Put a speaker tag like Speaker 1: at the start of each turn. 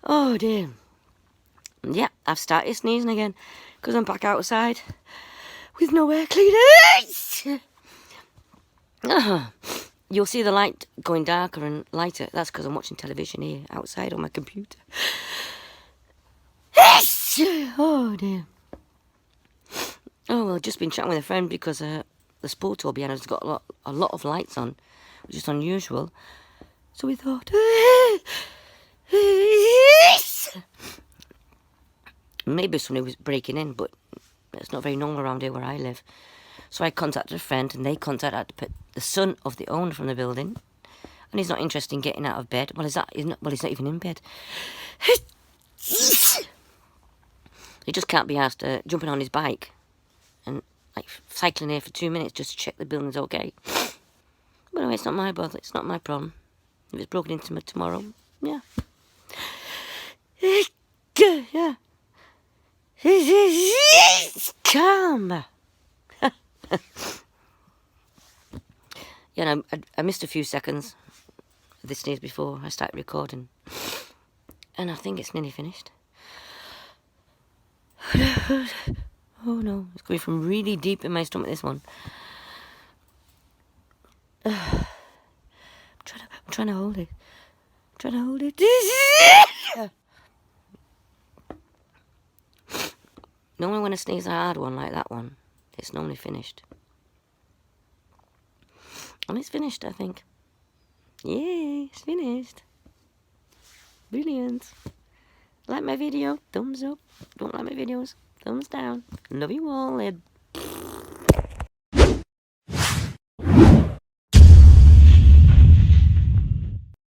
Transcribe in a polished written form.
Speaker 1: Oh dear. Yeah, I've started sneezing again because I'm back outside with no air cleaners. You'll see the light going darker and lighter. That's because I'm watching television here outside on my computer. Oh dear. Oh well, just been chatting with a friend because the sport tour behind us has got a lot of lights on, which is unusual. So we thought, maybe somebody was breaking in, but it's not very normal around here where I live. So I contacted a friend, and they contacted the son of the owner from the building, and he's not interested in getting out of bed. Well, he's not even in bed. He just can't be asked jumping on his bike and like cycling here for 2 minutes just to check the building's okay. But anyway, it's not my bother. It's not my problem. If it's broken into tomorrow, yeah. Yeah. Calm. Yeah, no, I missed a few seconds of this sneeze before I started recording. And I think it's nearly finished. Oh no, it's coming from really deep in my stomach, this one. I'm trying to hold it. I'm trying to hold it. Normally when I sneeze a hard one like that one, it's normally finished. And it's finished, I think. Yay, it's finished. Brilliant. Like my video, thumbs up. Don't like my videos, thumbs down. Love you all,